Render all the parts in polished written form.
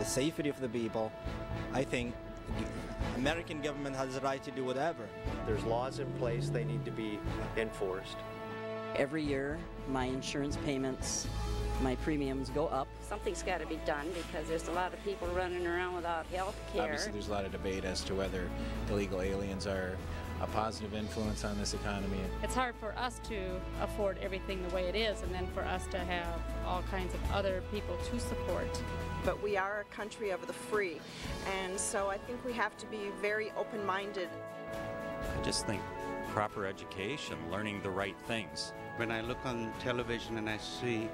the safety of the people, I think the American government has the right to do whatever. There's laws in place, they need to be enforced. Every year, my insurance payments, my premiums go up. Something's got to be done because there's a lot of people running around without health care. Obviously, there's a lot of debate as to whether illegal aliens are a positive influence on this economy. It's hard for us to afford everything the way it is, and then for us to have all kinds of other people to support. But we are a country of the free, and so I think we have to be very open-minded. I just think proper education, learning the right things. When I look on television and I see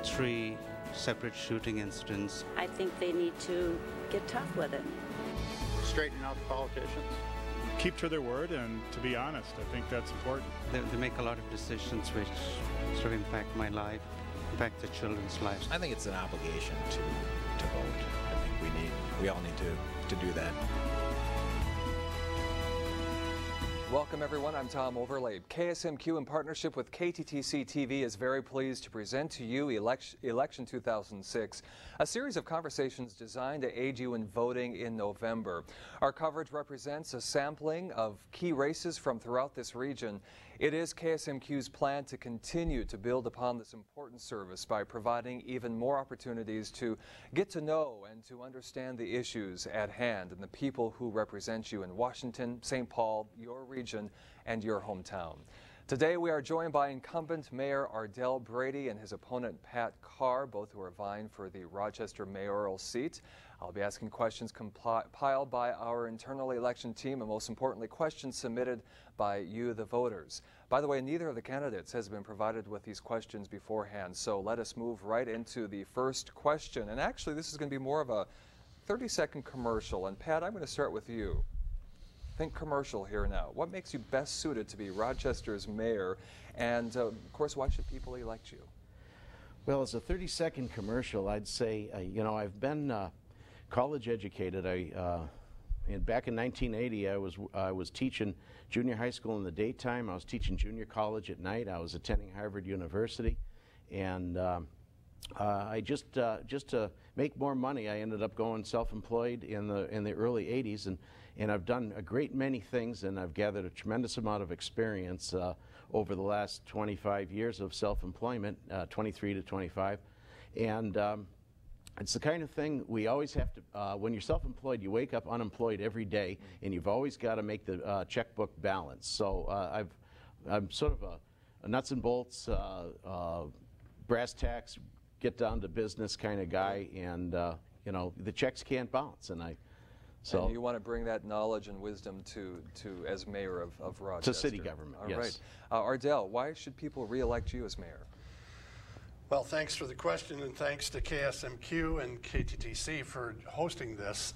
3 separate shooting incidents, I think they need to get tough with it. Straighten out the politicians. Keep to their word, and to be honest, I think that's important. They make a lot of decisions which sort of impact my life, impact the children's lives. I think it's an obligation to vote. I think we all need to do that. Welcome everyone, I'm Tom Overlay. KSMQ in partnership with KTTC TV is very pleased to present to you Election 2006, a series of conversations designed to aid you in voting in November. Our coverage represents a sampling of key races from throughout this region. It is KSMQ's plan to continue to build upon this important service by providing even more opportunities to get to know and to understand the issues at hand and the people who represent you in Washington, St. Paul, your region, and your hometown. Today we are joined by incumbent Mayor Ardell Brede and his opponent Pat Carr, both who are vying for the Rochester mayoral seat. I'll be asking questions compiled by our internal election team and most importantly questions submitted by you, the voters. By the way, neither of the candidates has been provided with these questions beforehand, so let us move right into the first question. And actually this is going to be more of a 30-second commercial. And Pat, I'm going to start with you. Think commercial here now. What makes you best suited to be Rochester's mayor? And of course, why should people elect you? Well, as a 30-second commercial, I'd say, you know, I've been college educated. Back in 1980, I was teaching junior high school in the daytime. I was teaching junior college at night. I was attending Harvard University, and I just to make more money, I ended up going self-employed in the early 80s, and I've done a great many things, and I've gathered a tremendous amount of experience over the last 25 years of self-employment, 23 to 25, and it's the kind of thing we always have to, when you're self-employed, you wake up unemployed every day, and you've always got to make the checkbook balance. So I'm sort of a nuts and bolts, brass tacks, get down to business kind of guy, and you know, the checks can't bounce, and so and you want to bring that knowledge and wisdom to as mayor of Rochester. To city government, All yes. right. Ardell, why should people re-elect you as mayor? Well, thanks for the question, and thanks to KSMQ and KTTC for hosting this.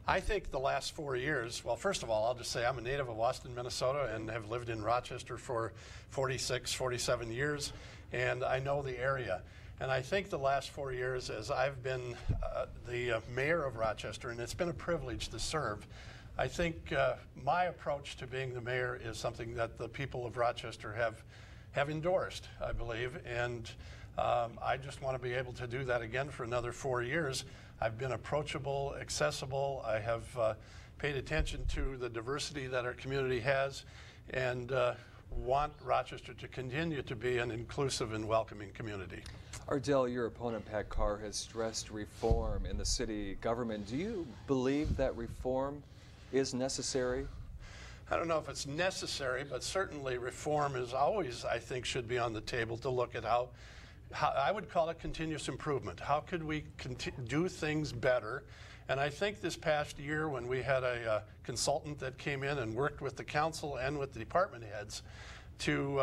I think the last 4 years, well, first of all, I'll just say I'm a native of Austin, Minnesota, and have lived in Rochester for 46, 47 years, and I know the area. And I think the last 4 years, as I've been the mayor of Rochester, and it's been a privilege to serve, I think my approach to being the mayor is something that the people of Rochester have endorsed, I believe, and I just want to be able to do that again for another 4 years. I've been approachable, accessible. I have paid attention to the diversity that our community has, and want Rochester to continue to be an inclusive and welcoming community. Ardell, your opponent Pat Carr has stressed reform in the city government. Do you believe that reform is necessary? I don't know if it's necessary, but certainly reform is always, I think, should be on the table to look at how I would call it continuous improvement. How could we do things better? And I think this past year when we had a consultant that came in and worked with the council and with the department heads to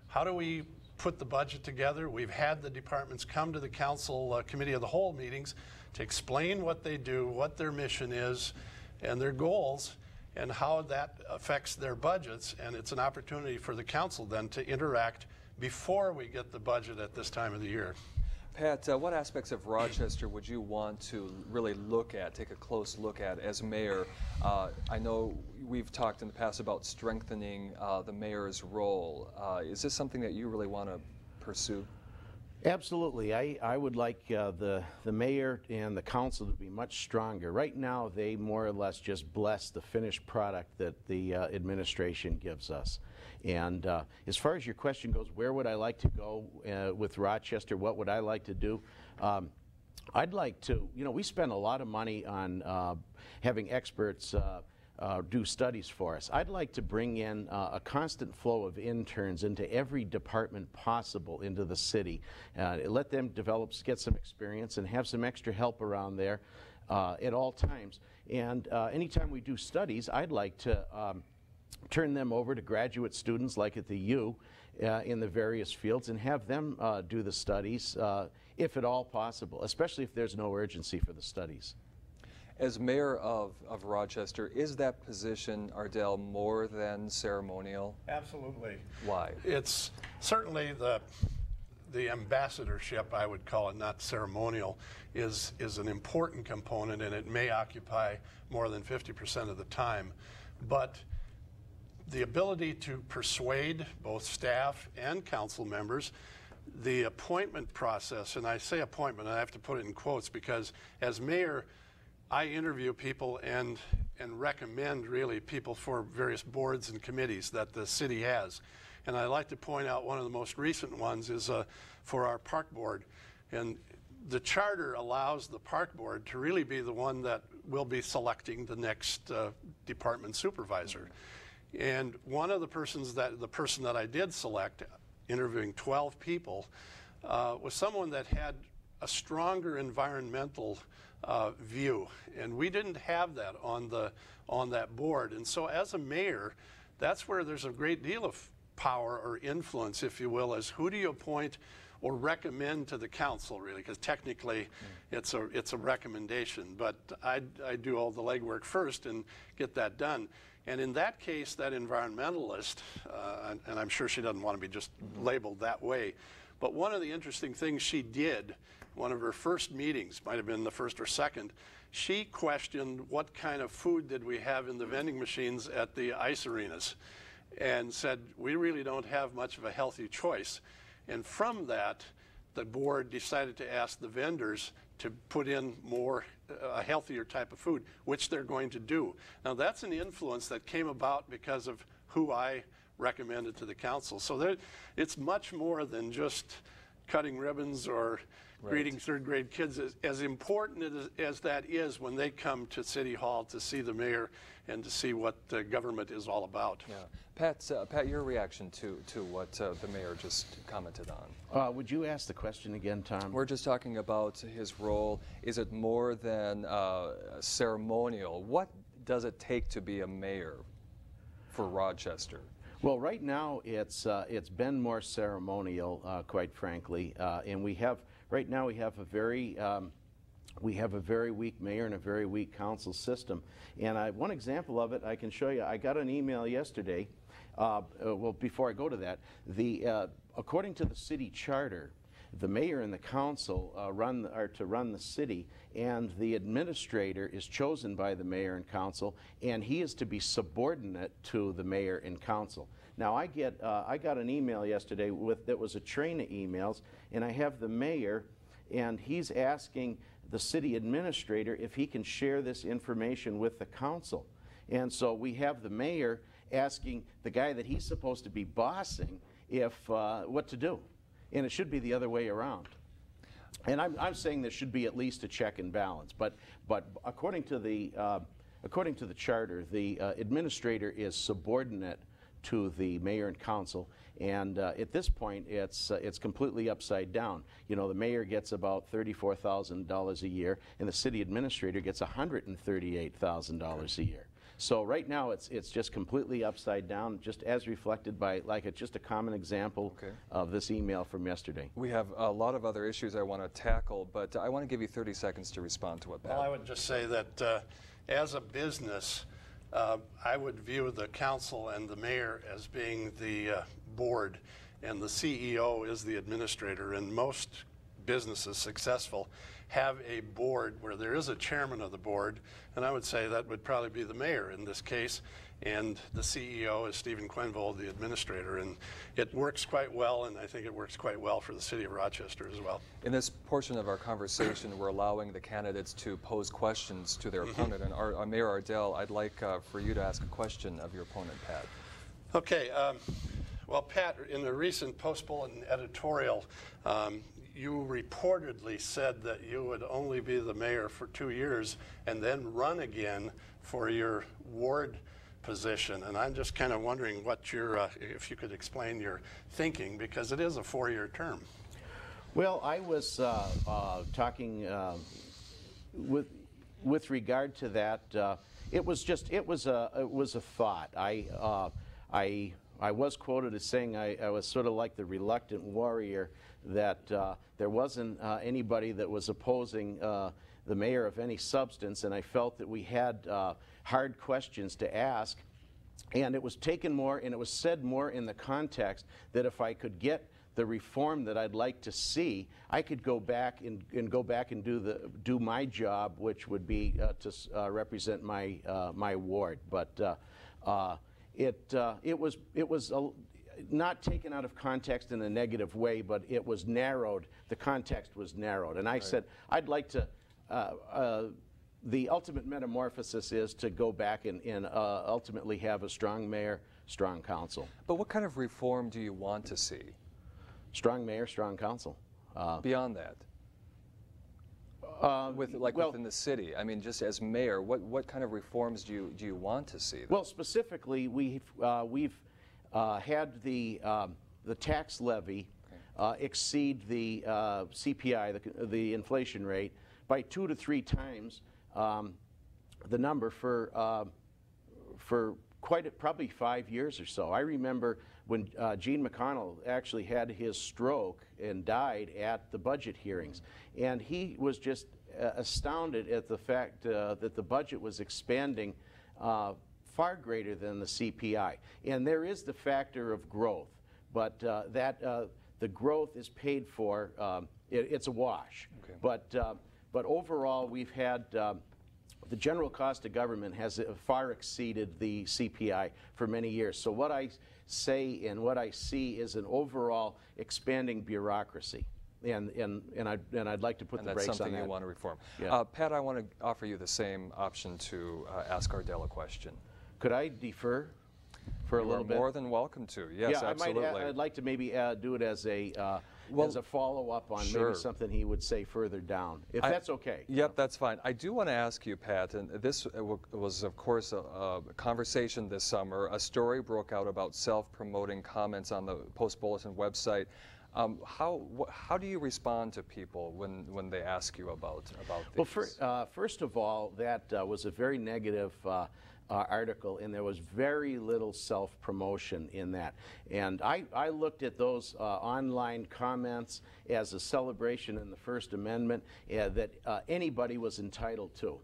how do we put the budget together. We've had the departments come to the council committee of the whole meetings to explain what they do, what their mission is, and their goals, and how that affects their budgets. And it's an opportunity for the council then to interact before we get the budget at this time of the year. Pat, what aspects of Rochester would you want to really look at, take a close look at as mayor? I know we've talked in the past about strengthening the mayor's role. Is this something that you really want to pursue? Absolutely. I would like the mayor and the council to be much stronger. Right now, they more or less just bless the finished product that the administration gives us. And as far as your question goes, where would I like to go with Rochester? What would I like to do? I'd like to, we spend a lot of money on having experts do studies for us. I'd like to bring in a constant flow of interns into every department possible into the city. Let them develop, get some experience, and have some extra help around there at all times. And anytime we do studies, I'd like to turn them over to graduate students like at the U in the various fields and have them do the studies if at all possible, especially if there's no urgency for the studies. As mayor of Rochester, is that position, Ardell, more than ceremonial? Absolutely. Why? It's certainly the ambassadorship, I would call it, not ceremonial, is an important component, and it may occupy more than 50% of the time. But the ability to persuade both staff and council members, the appointment process, and I say appointment, and I have to put it in quotes because as mayor, I interview people and recommend really people for various boards and committees that the city has. And I'd like to point out one of the most recent ones is for our park board. And the charter allows the park board to really be the one that will be selecting the next department supervisor. And one of the person that I did select, interviewing 12 people, was someone that had a stronger environmental view, and we didn't have that on that board. And so as a mayor, that's where there's a great deal of power or influence, if you will, as who do you appoint or recommend to the council, really, because technically it's a recommendation, but I do all the legwork first and get that done. And in that case, that environmentalist, and I'm sure she doesn't want to be just labeled that way, but one of the interesting things she did, one of her first meetings, might have been the first or second, she questioned what kind of food did we have in the vending machines at the ice arenas, and said, we really don't have much of a healthy choice. And from that, the board decided to ask the vendors to put in more, a healthier type of food, which they're going to do. Now that's an influence that came about because of who I recommended to the council. So it's much more than just cutting ribbons or greeting third grade kids. As important as that is when they come to City Hall to see the mayor and to see what government is all about. Yeah. Pat, your reaction to what the mayor just commented on. Would you ask the question again, Tom? We're just talking about his role. Is it more than ceremonial? What does it take to be a mayor for Rochester? Well, right now it's been more ceremonial, quite frankly, and right now we have a very weak mayor and a very weak council system. And one example of it I can show you. I got an email yesterday. Well, before I go to that, according to the city charter, the mayor and the council are to run the city, and the administrator is chosen by the mayor and council, and he is to be subordinate to the mayor and council. Now I got an email yesterday that was a train of emails, and I have the mayor, and he's asking the city administrator if he can share this information with the council. And so we have the mayor asking the guy that he's supposed to be bossing what to do. And it should be the other way around. And I'm saying there should be at least a check and balance. But according to the charter, the administrator is subordinate to the mayor and council. And at this point, it's completely upside down. You know, the mayor gets about $34,000 a year, and the city administrator gets $138,000 a year. So right now, it's just completely upside down, just as reflected by just a common example of this email from yesterday. We have a lot of other issues I want to tackle, but I want to give you 30 seconds to respond to what Pat. Well, I would just say that as a business, I would view the council and the mayor as being the board, and the CEO is the administrator. And most businesses successful have a board where there is a chairman of the board, and I would say that would probably be the mayor in this case, and the CEO is Stephen Quenville, the administrator, and it works quite well, and I think it works quite well for the city of Rochester as well. In this portion of our conversation, we're allowing the candidates to pose questions to their opponent, and Mayor Ardell, I'd like for you to ask a question of your opponent, Pat. Okay, well, Pat, in the recent Post-Bulletin editorial, you reportedly said that you would only be the mayor for 2 years and then run again for your ward position. And I'm just kind of wondering what your, if you could explain your thinking, because it is a 4-year term. Well, I was talking with regard to that. It was a thought. I was quoted as saying I was sort of like the reluctant warrior, that there wasn't anybody that was opposing the mayor of any substance, and I felt that we had hard questions to ask, and it was taken more and it was said more in the context that if I could get the reform that I'd like to see, I could go back and do my job, which would be to represent my ward. But it was not taken out of context in a negative way, but it was narrowed. The context was narrowed, and I said I'd like to. The ultimate metamorphosis is to go back and ultimately have a strong mayor, strong council. But what kind of reform do you want to see? Strong mayor, strong council. Beyond that, within the city. I mean, just as mayor, what kind of reforms do you want to see? Well, specifically, we've had the tax levy exceed the CPI, the inflation rate, by 2 to 3 times the number for probably 5 years or so. I remember when Gene McConnell actually had his stroke and died at the budget hearings, and he was just astounded at the fact that the budget was expanding far greater than the CPI. And there is the factor of growth, but the growth is paid for. It's a wash. Okay. But overall, we've had the general cost of government has far exceeded the CPI for many years. So what I say and what I see is an overall expanding bureaucracy. And I'd like to put the brakes on that. And that's something you want to reform. Yeah. Pat, I want to offer you the same option to ask Ardell a question. Could I defer for a little bit? You're more than welcome to. Yes, yeah, absolutely. I'd like to maybe do it as a follow-up on maybe something he would say further down, if that's okay. Yep, that's fine. I do want to ask you, Pat, and this was, of course, a conversation this summer. A story broke out about self-promoting comments on the Post-Bulletin website. How do you respond to people when they ask you about these? Well, first of all, that was a very negative article, and there was very little self-promotion in that. And I looked at those online comments as a celebration in the First Amendment that anybody was entitled to.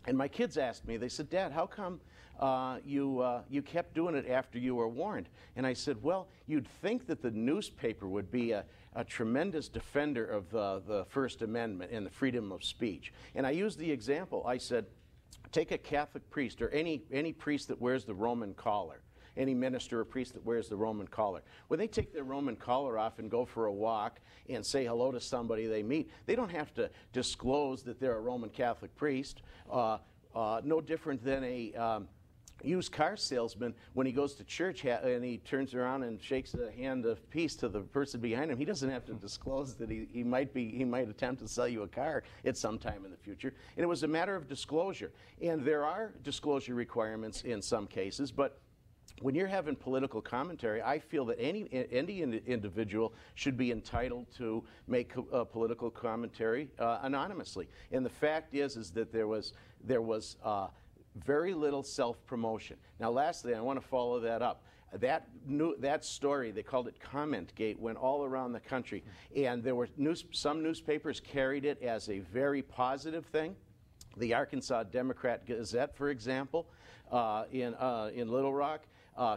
And my kids asked me, they said, "Dad, how come you kept doing it after you were warned?" And I said, well, you'd think that the newspaper would be a tremendous defender of the First Amendment and the freedom of speech. And I used the example. I said, take a Catholic priest or any priest that wears the Roman collar, any minister or priest that wears the Roman collar. When they take their Roman collar off and go for a walk and say hello to somebody they meet, they don't have to disclose that they're a Roman Catholic priest. No different than a used car salesman when he goes to church and he turns around and shakes a hand of peace to the person behind him. He doesn't have to disclose that he might attempt to sell you a car at some time in the future. And it was a matter of disclosure. And there are disclosure requirements in some cases, but when you're having political commentary, I feel that any individual should be entitled to make political commentary anonymously. And the fact is that there was very little self-promotion. Now, lastly, I want to follow that up. That story, they called it Comment Gate, went all around the country, and there were some newspapers carried it as a very positive thing. The Arkansas Democrat Gazette, for example, in Little Rock,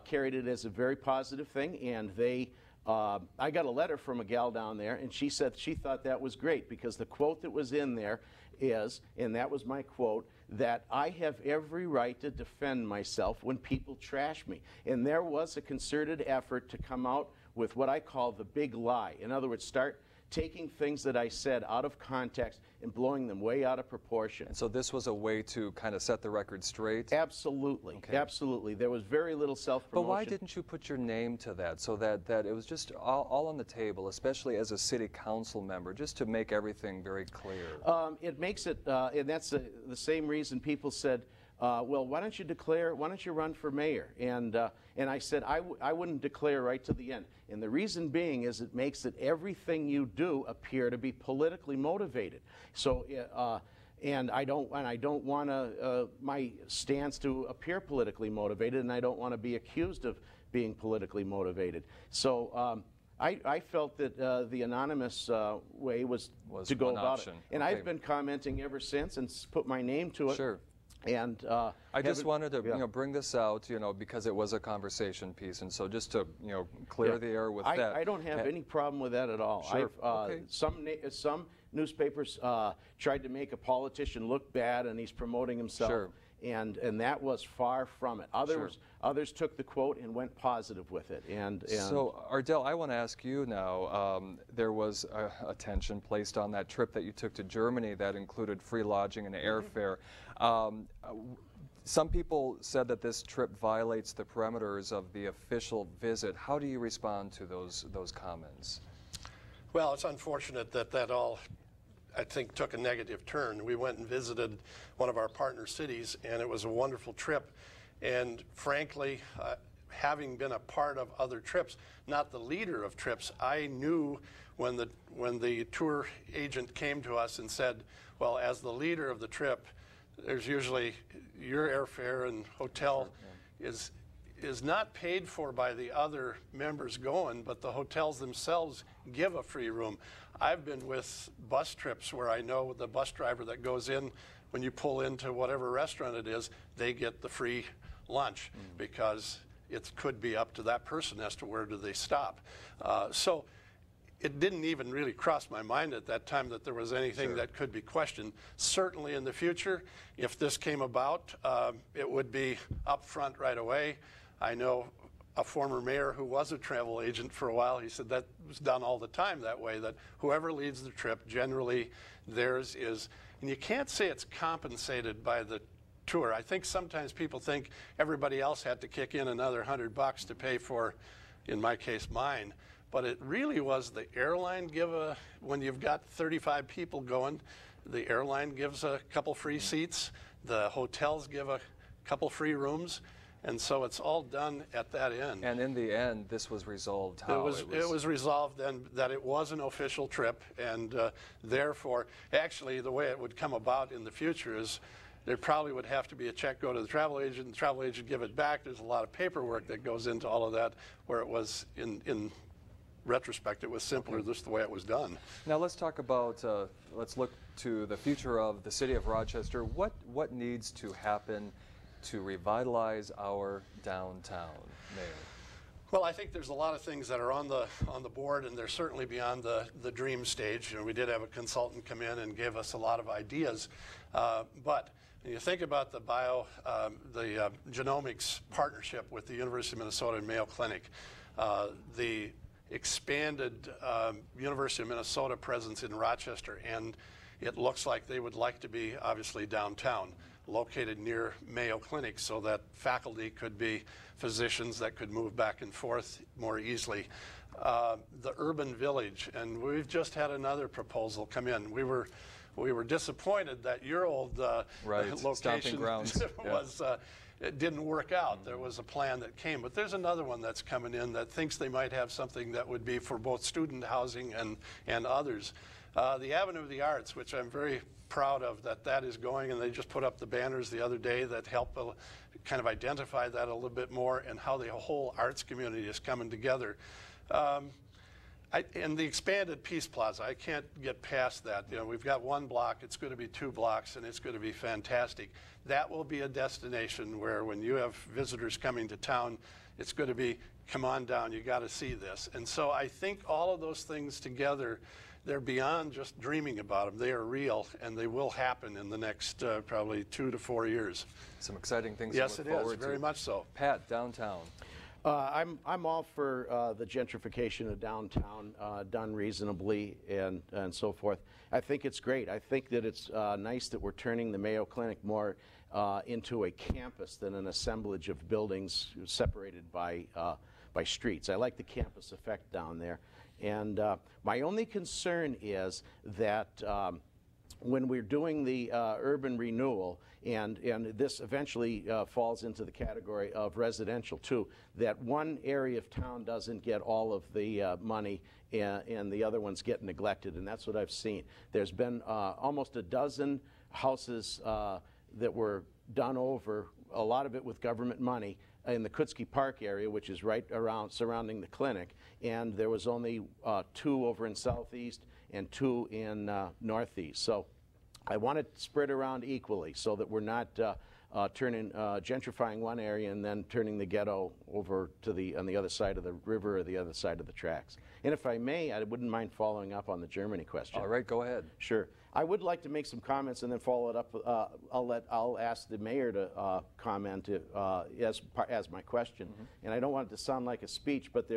carried it as a very positive thing, and they I got a letter from a gal down there, and she said she thought that was great because the quote that was in there is, and that was my quote, that I have every right to defend myself when people trash me. And there was a concerted effort to come out with what I call the big lie. In other words, start taking things that I said out of context and blowing them way out of proportion. And so this was a way to kind of set the record straight? Absolutely, okay. Absolutely. There was very little self-promotion. But why didn't you put your name to that so that it was just all on the table, especially as a city council member, just to make everything very clear? It makes it, and that's the same reason people said, well, why don't you run for mayor? And I said, I wouldn't declare right to the end. And the reason being is it makes it everything you do appear to be politically motivated. So, and I don't want my stance to appear politically motivated, and I don't want to be accused of being politically motivated. So, I felt that the anonymous way was to go about it. And okay. I've been commenting ever since and put my name to it. Sure. And I just wanted to bring this out, because it was a conversation piece, and so just to clear the air with that. I don't have any problem with that at all. Sure. Okay. Some newspapers tried to make a politician look bad, and he's promoting himself. Sure. And that was far from it. Others took the quote and went positive with it. And so, Ardell, I want to ask you now. There was attention placed on that trip that you took to Germany that included free lodging and airfare. Some people said that this trip violates the parameters of the official visit. How do you respond to those comments? Well, it's unfortunate that all, I think, took a negative turn. We went and visited one of our partner cities, and it was a wonderful trip. And frankly, having been a part of other trips, not the leader of trips, I knew when the tour agent came to us and said, well, as the leader of the trip, there's usually your airfare and hotel is not paid for by the other members going, but the hotels themselves give a free room. I've been with bus trips where I know the bus driver that goes in, when you pull into whatever restaurant it is, they get the free lunch because it could be up to that person as to where do they stop. So it didn't even really cross my mind at that time that there was anything that could be questioned. Certainly in the future, if this came about, it would be up front right away. I know a former mayor who was a travel agent for a while, he said that was done all the time that way, that whoever leads the trip, generally theirs is, and you can't say it's compensated by the tour. I think sometimes people think everybody else had to kick in another $100 to pay for, in my case, mine. But it really was the airline when you've got 35 people going, the airline gives a couple free seats, the hotels give a couple free rooms, and so it's all done at that end. And in the end, this was resolved how? It was resolved then that it was an official trip, and therefore, actually the way it would come about in the future is there probably would have to be a check go to the travel agent give it back. There's a lot of paperwork that goes into all of that, where it was in retrospect, it was simpler just the way it was done. Now let's talk about, let's look to the future of the city of Rochester. What needs to happen to revitalize our downtown, Mayor? Well, I think there's a lot of things that are on the board, and they're certainly beyond the dream stage. We did have a consultant come in and give us a lot of ideas, but when you think about the genomics partnership with the University of Minnesota and Mayo Clinic, the expanded University of Minnesota presence in Rochester, and it looks like they would like to be obviously downtown, located near Mayo Clinic, so that faculty could be physicians that could move back and forth more easily. The urban village, and we've just had another proposal come in. We were disappointed that your old location was it didn't work out. There was a plan that came, but there's another one that's coming in that thinks they might have something that would be for both student housing and others. The Avenue of the Arts, which I'm very proud of that is going, and they just put up the banners the other day that help kind of identify that a little bit more and how the whole arts community is coming together. And the expanded Peace Plaza, I can't get past that. We've got one block, it's going to be 2 blocks, and it's going to be fantastic. That will be a destination where when you have visitors coming to town, it's going to be come on down, you got to see this. And so I think all of those things together, they're beyond just dreaming about them. They are real, and they will happen in the next probably 2 to 4 years. Some exciting things yes, to look it is, forward to. very much so. Pat, downtown. I'm all for the gentrification of downtown done reasonably and so forth. I think it's great. I think that it's nice that we're turning the Mayo Clinic more into a campus than an assemblage of buildings separated by streets. I like the campus effect down there. And my only concern is that when we're doing the urban renewal, and this eventually falls into the category of residential too, that one area of town doesn't get all of the money and the other ones get neglected, and that's what I've seen. There's been almost a dozen houses that were done over, a lot of it with government money, in the Kutzke Park area, which is right around surrounding the clinic, and there was only 2 over in Southeast and 2 in Northeast. So I want it spread around equally so that we're not gentrifying one area and then turning the ghetto over to on the other side of the river or the other side of the tracks. And if I may, I wouldn't mind following up on the Germany question. All right, go ahead. Sure. I would like to make some comments and then follow it up. I'll ask the mayor to comment as my question. And I don't want it to sound like a speech, but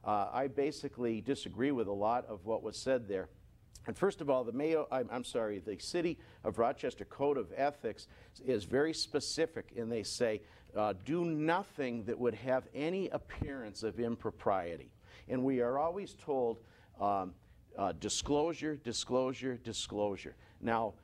I basically disagree with a lot of what was said there. And first of all, the City of Rochester Code of Ethics is very specific, and they say, do nothing that would have any appearance of impropriety. And we are always told, disclosure, disclosure, disclosure. Now,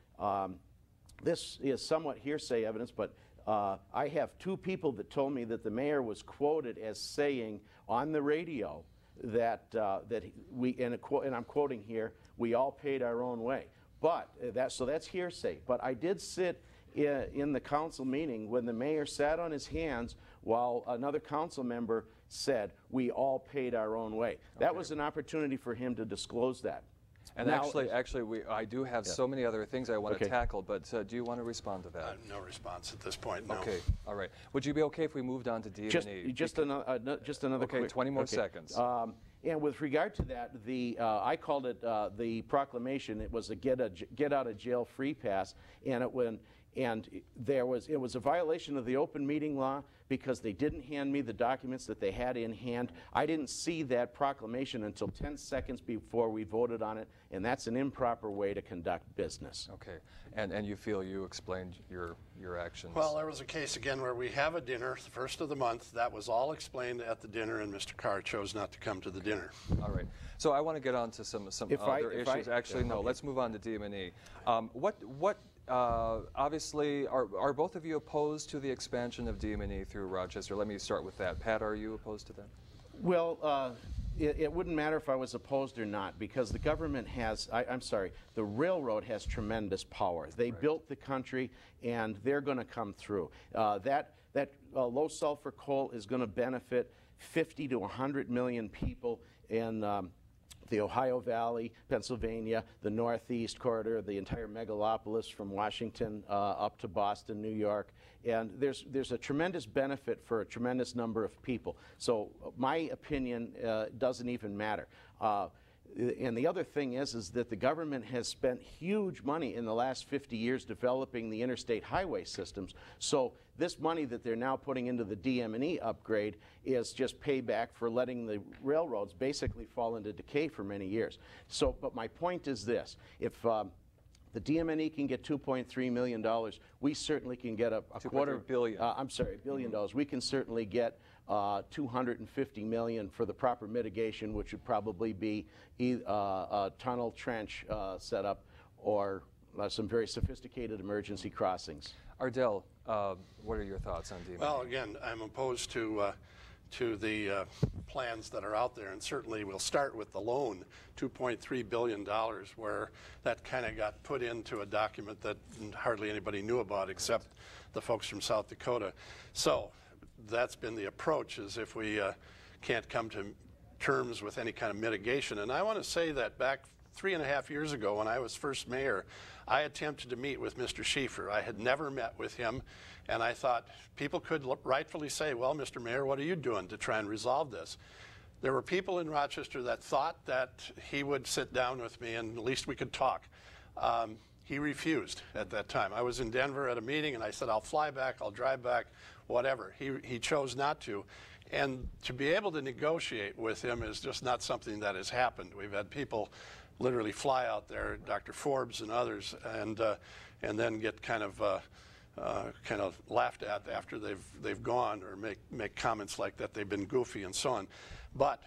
this is somewhat hearsay evidence, but I have 2 people that told me that the mayor was quoted as saying on the radio that and I'm quoting here, we all paid our own way. But so that's hearsay. But I did sit in the council meeting when the mayor sat on his hands while another council member said, we all paid our own way. That was an opportunity for him to disclose that. And now, actually, I do have so many other things I want to tackle, but do you want to respond to that? No response at this point, no. Okay, all right. Would you be okay if we moved on to D&E? Just another okay, quick, 20 more seconds. And with regard to that, I called it the proclamation. It was a get out of jail free pass, and it was a violation of the open meeting law because they didn't hand me the documents that they had in hand. I didn't see that proclamation until 10 seconds before we voted on it, and that's an improper way to conduct business. Okay, and you feel you explained your actions? Well, there was a case again where we have a dinner, the first of the month. That was all explained at the dinner, and Mr. Carr chose not to come to the dinner. All right. So I want to get on to some other issues. Actually, no. Let's move on to DM&E. Obviously, are both of you opposed to the expansion of DM&E through Rochester? Let me start with that. Pat, are you opposed to that? Well, it wouldn't matter if I was opposed or not, because the government has, the railroad has tremendous power. They built the country, and they're going to come through. That low sulfur coal is going to benefit 50 to 100 million people in the Ohio Valley, Pennsylvania, the Northeast corridor, the entire megalopolis from Washington up to Boston, New York. And there's a tremendous benefit for a tremendous number of people. So my opinion doesn't even matter. And the other thing is that the government has spent huge money in the last 50 years developing the interstate highway systems. So this money that they're now putting into the DM&E upgrade is just payback for letting the railroads basically fall into decay for many years. So, but my point is this: if the DM&E can get $2.3 million, we certainly can get a quarter billion. $1 billion. We can certainly get $250 million for the proper mitigation, which would probably be a tunnel trench setup or some very sophisticated emergency crossings. Ardell, what are your thoughts on DM&E? Well, again, I'm opposed to the plans that are out there, and certainly we'll start with the loan, $2.3 billion, where that kind of got put into a document that hardly anybody knew about except the folks from South Dakota. So that's been the approach, is if we can't come to terms with any kind of mitigation. And I want to say that back 3.5 years ago, when I was first mayor, I attempted to meet with Mr. Schieffer. I had never met with him, and I thought people could rightfully say, well, Mr. Mayor, what are you doing to try and resolve this? There were people in Rochester that thought that he would sit down with me and at least we could talk. He refused at that time. I was in Denver at a meeting and I said, I'll fly back, I'll drive back, whatever. He chose not to. And to be able to negotiate with him is just not something that has happened. We've had people literally fly out there, Dr. Forbes and others, and then get kind of laughed at after they've gone, or make comments like that they've been goofy and so on. But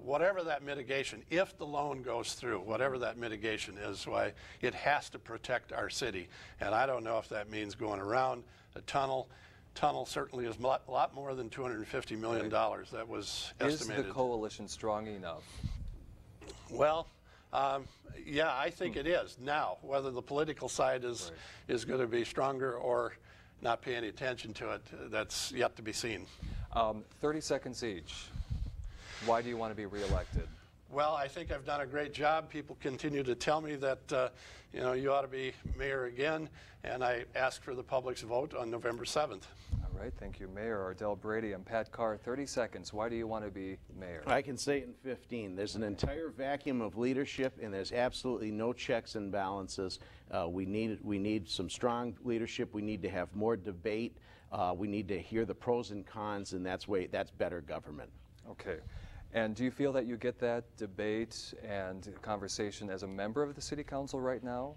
whatever that mitigation, if the loan goes through, whatever that mitigation is, why it has to protect our city. And I don't know if that means going around a tunnel. Tunnel certainly is a lot more than $250 million. Right. That was estimated. Is the coalition strong enough? Well, yeah, I think it is. Now, whether the political side is going to be stronger or not pay any attention to it, that's yet to be seen. 30 seconds each. Why do you want to be reelected? Well, I think I've done a great job. People continue to tell me that you ought to be mayor again, and I ask for the public's vote on November 7th. All right, thank you, Mayor Ardell Brede and Pat Carr. 30 seconds. Why do you want to be mayor? I can say it in 15. There's an entire vacuum of leadership, and there's absolutely no checks and balances. We need some strong leadership. We need to have more debate. We need to hear the pros and cons, and that's better government. Okay. And do you feel that you get that debate and conversation as a member of the City Council right now?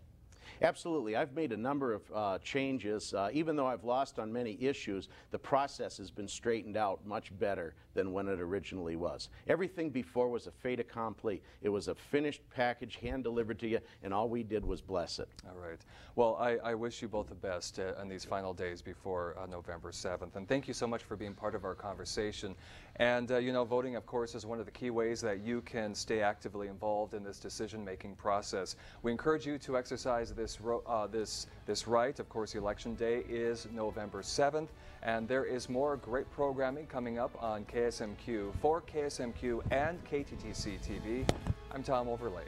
Absolutely. I've made a number of changes. Even though I've lost on many issues, the process has been straightened out much better than when it originally was. Everything before was a fait accompli. It was a finished package, hand-delivered to you, and all we did was bless it. All right. Well, I wish you both the best on these final days before November 7th. And thank you so much for being part of our conversation. And, voting, of course, is one of the key ways that you can stay actively involved in this decision-making process. We encourage you to exercise this right. Of course, Election Day is November 7th, and there is more great programming coming up on KSMQ. For KSMQ and KTTC TV, I'm Tom Overlay.